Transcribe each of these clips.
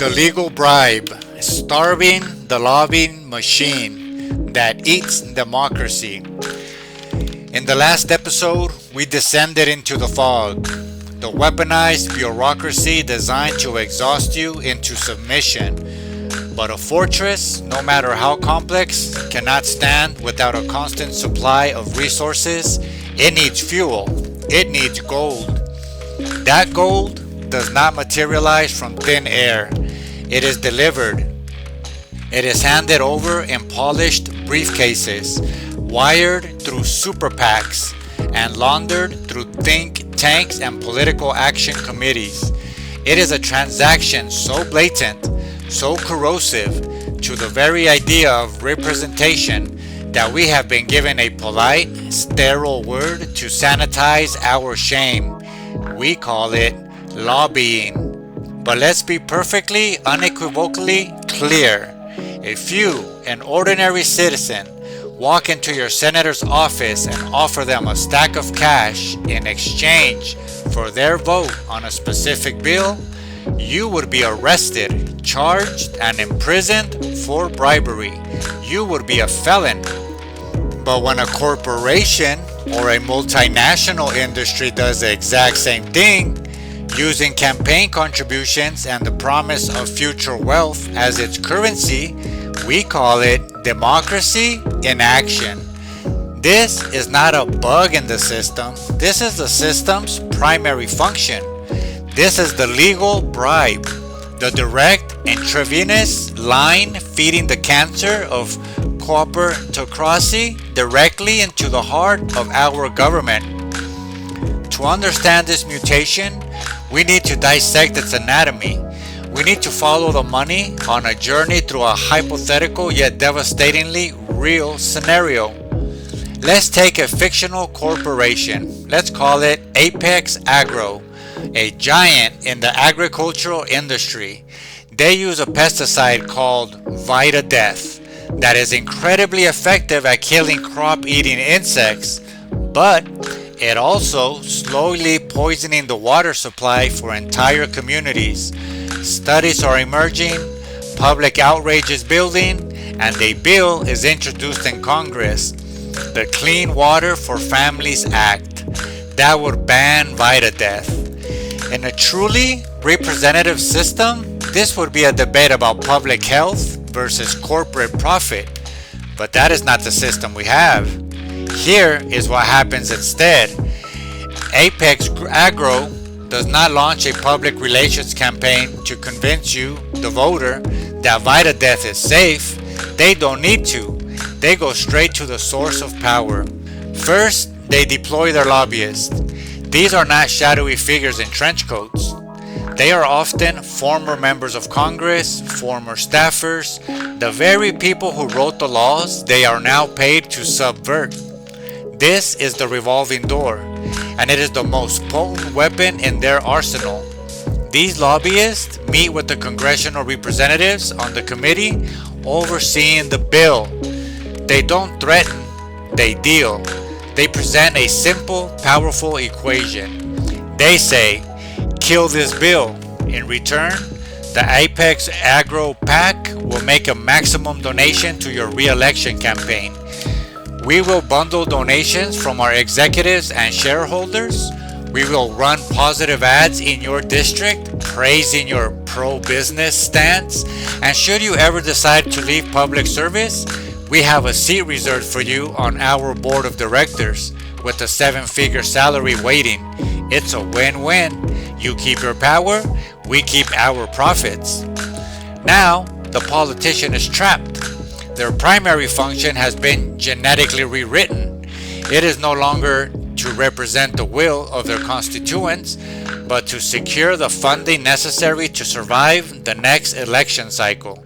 The legal bribe, starving the lobbying machine that eats democracy. In the last episode, we descended into the fog, the weaponized bureaucracy designed to exhaust you into submission. But a fortress, no matter how complex, cannot stand without a constant supply of resources. It needs fuel. It needs gold. That gold does not materialize from thin air. It is delivered. It is handed over in polished briefcases, wired through super PACs, and laundered through think tanks and political action committees. It is a transaction so blatant, so corrosive to the very idea of representation that we have been given a polite, sterile word to sanitize our shame. We call it lobbying. But let's be perfectly, unequivocally clear. If you, an ordinary citizen, walk into your senator's office and offer them a stack of cash in exchange for their vote on a specific bill, you would be arrested, charged, and imprisoned for bribery. You would be a felon. But when a corporation or a multinational industry does the exact same thing, using campaign contributions and the promise of future wealth as its currency, we call it democracy in action. This is not a bug in the system. This is the system's primary function. This is the legal bribe, the direct intravenous line feeding the cancer of corporatocracy directly into the heart of our government. To understand this mutation, we need to dissect its anatomy. We need to follow the money on a journey through a hypothetical yet devastatingly real scenario. Let's take a fictional corporation. Let's call it Apex Agro, a giant in the agricultural industry. They use a pesticide called Vitadeath that is incredibly effective at killing crop-eating insects, but it also slowly poisoning the water supply for entire communities. Studies are emerging, public outrage is building, and a bill is introduced in Congress, the Clean Water for Families Act, that would ban Vitadeath. In a truly representative system, this would be a debate about public health versus corporate profit. But that is not the system we have. Here is what happens instead. Apex Agro does not launch a public relations campaign to convince you, the voter, that Vitadeath is safe. They don't need to. They go straight to the source of power. First, they deploy their lobbyists. These are not shadowy figures in trench coats. They are often former members of Congress, former staffers, the very people who wrote the laws they are now paid to subvert. This is the revolving door, and it is the most potent weapon in their arsenal. These lobbyists meet with the congressional representatives on the committee overseeing the bill. They don't threaten, they deal. They present a simple, powerful equation. They say, kill this bill. In return, the Apex Agro PAC will make a maximum donation to your re-election campaign. We will bundle donations from our executives and shareholders. We will run positive ads in your district praising your pro-business stance. And should you ever decide to leave public service, we have a seat reserved for you on our board of directors with a 7-figure salary waiting. It's a win-win. You keep your power, we keep our profits. Now, the politician is trapped. Their primary function has been genetically rewritten. It is no longer to represent the will of their constituents, but to secure the funding necessary to survive the next election cycle.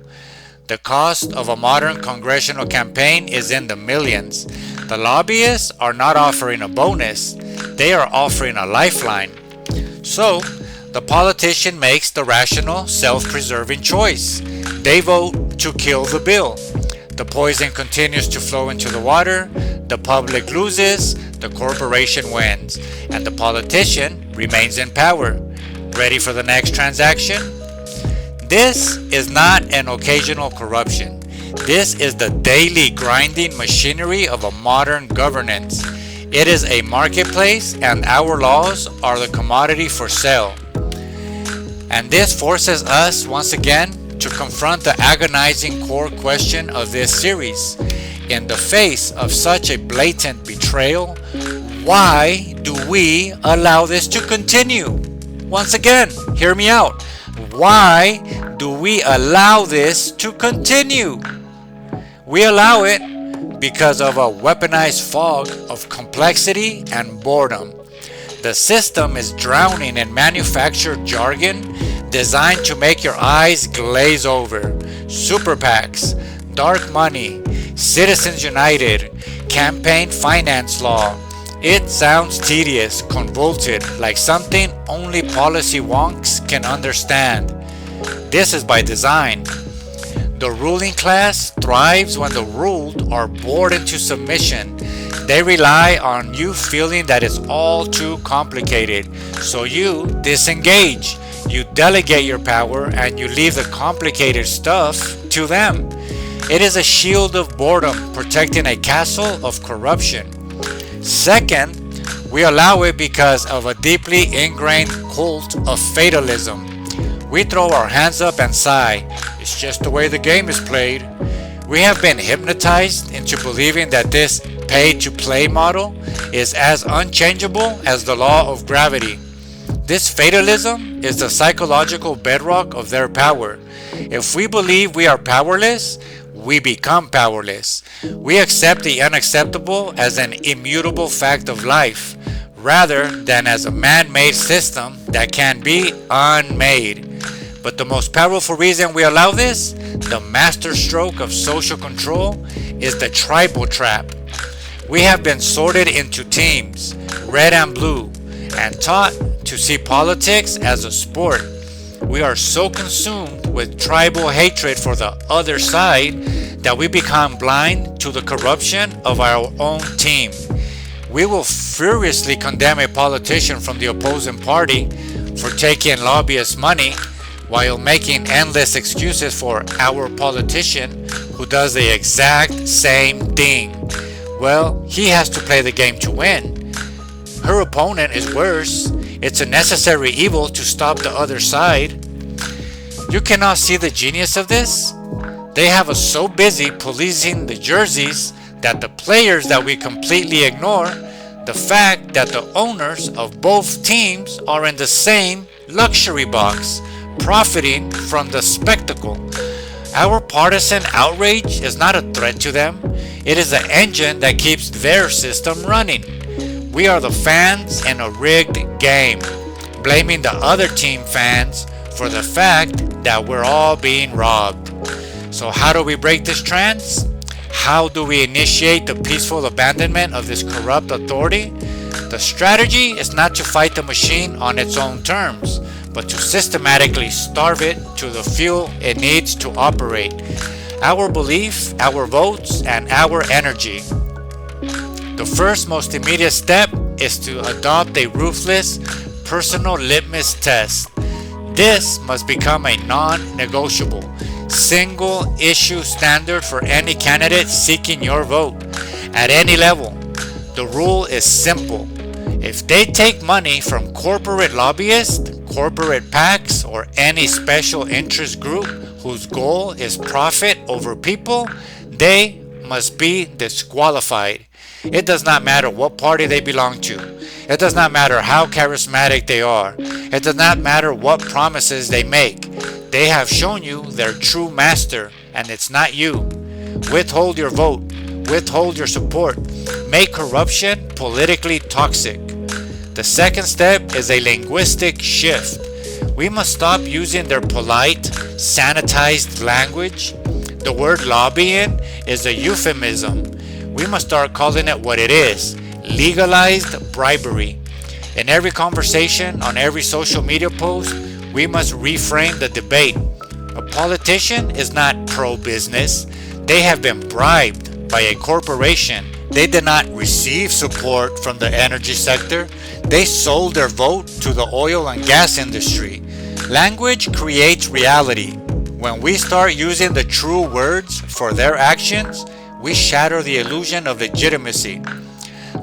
The cost of a modern congressional campaign is in the millions. The lobbyists are not offering a bonus, they are offering a lifeline. So, the politician makes the rational, self-preserving choice. They vote to kill the bill. The poison continues to flow into the water, the public loses, the corporation wins, and the politician remains in power. Ready for the next transaction? This is not an occasional corruption. This is the daily grinding machinery of a modern governance. It is a marketplace, and our laws are the commodity for sale. And this forces us once again to confront the agonizing core question of this series. In the face of such a blatant betrayal, why do we allow this to continue? Once again, hear me out. Why do we allow this to continue? We allow it because of a weaponized fog of complexity and boredom. The system is drowning in manufactured jargon designed to make your eyes glaze over. Super PACs, dark money, Citizens United, campaign finance law. It sounds tedious, convoluted, like something only policy wonks can understand. This is by design. The ruling class thrives when the ruled are bored into submission. They rely on you feeling that it's all too complicated, so you disengage. You delegate your power and you leave the complicated stuff to them. It is a shield of boredom protecting a castle of corruption. Second, we allow it because of a deeply ingrained cult of fatalism. We throw our hands up and sigh, it's just the way the game is played. We have been hypnotized into believing that this pay-to-play model is as unchangeable as the law of gravity. This fatalism is the psychological bedrock of their power. If we believe we are powerless, we become powerless. We accept the unacceptable as an immutable fact of life, rather than as a man-made system that can be unmade. But the most powerful reason we allow this, the masterstroke of social control, is the tribal trap. We have been sorted into teams, red and blue, and taught to see politics as a sport. We are so consumed with tribal hatred for the other side that we become blind to the corruption of our own team. We will furiously condemn a politician from the opposing party for taking lobbyist money while making endless excuses for our politician who does the exact same thing. Well, he has to play the game to win. Her opponent is worse. It's a necessary evil to stop the other side. You cannot see the genius of this? They have us so busy policing the jerseys that the players that we completely ignore, the fact that the owners of both teams are in the same luxury box, profiting from the spectacle. Our partisan outrage is not a threat to them. It is the engine that keeps their system running. We are the fans in a rigged game, blaming the other team fans for the fact that we're all being robbed. So how do we break this trance? How do we initiate the peaceful abandonment of this corrupt authority? The strategy is not to fight the machine on its own terms, but to systematically starve it to the fuel it needs to operate. Our belief, our votes, and our energy. The first most immediate step is to adopt a ruthless personal litmus test. This must become a non-negotiable, single-issue standard for any candidate seeking your vote at any level. The rule is simple. If they take money from corporate lobbyists, corporate PACs, or any special interest group whose goal is profit over people, they must be disqualified. It does not matter what party they belong to. It does not matter how charismatic they are. It does not matter what promises they make. They have shown you their true master, and it's not you. Withhold your vote. Withhold your support. Make corruption politically toxic. The second step is a linguistic shift. We must stop using their polite, sanitized language. The word lobbying is a euphemism. We must start calling it what it is: legalized bribery. In every conversation, on every social media post, we must reframe the debate. A politician is not pro-business. They have been bribed by a corporation. They did not receive support from the energy sector. They sold their vote to the oil and gas industry. Language creates reality. When we start using the true words for their actions, we shatter the illusion of legitimacy.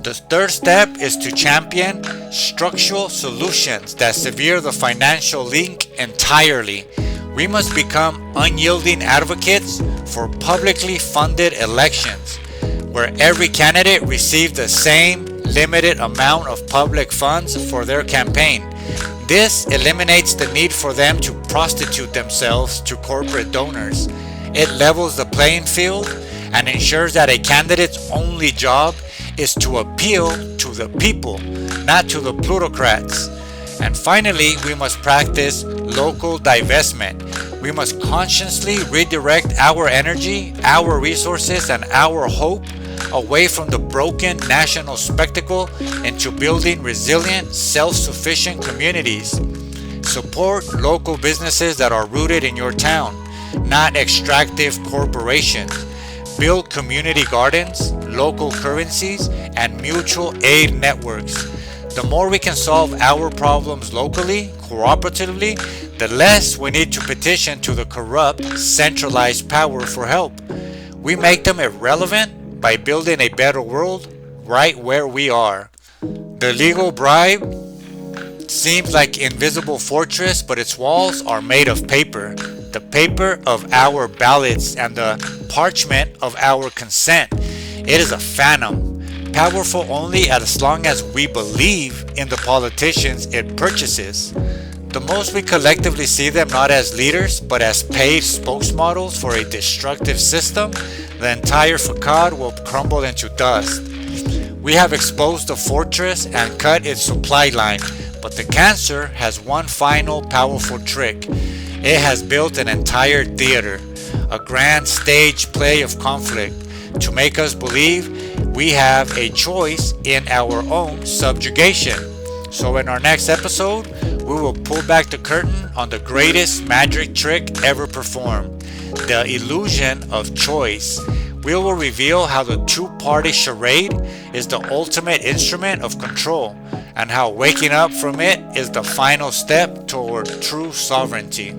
The third step is to champion structural solutions that sever the financial link entirely. We must become unyielding advocates for publicly funded elections, where every candidate receives the same limited amount of public funds for their campaign. This eliminates the need for them to prostitute themselves to corporate donors. It levels the playing field and ensures that a candidate's only job is to appeal to the people, not to the plutocrats. And finally, we must practice local divestment. We must consciously redirect our energy, our resources, and our hope away from the broken national spectacle into building resilient, self-sufficient communities. Support local businesses that are rooted in your town, not extractive corporations. Build community gardens, local currencies, and mutual aid networks. The more we can solve our problems locally, cooperatively, the less we need to petition to the corrupt, centralized power for help. We make them irrelevant by building a better world right where we are. The legal bribe seems like an invisible fortress, but its walls are made of paper. The paper of our ballots and the parchment of our consent. It is a phantom, powerful only as long as we believe in the politicians it purchases. The most we collectively see them not as leaders, but as paid spokesmodels for a destructive system, the entire facade will crumble into dust. We have exposed the fortress and cut its supply line, but the cancer has one final powerful trick. It has built an entire theater, a grand stage play of conflict, to make us believe we have a choice in our own subjugation. So in our next episode, we will pull back the curtain on the greatest magic trick ever performed, the illusion of choice. We will reveal how the two-party charade is the ultimate instrument of control, and how waking up from it is the final step toward true sovereignty.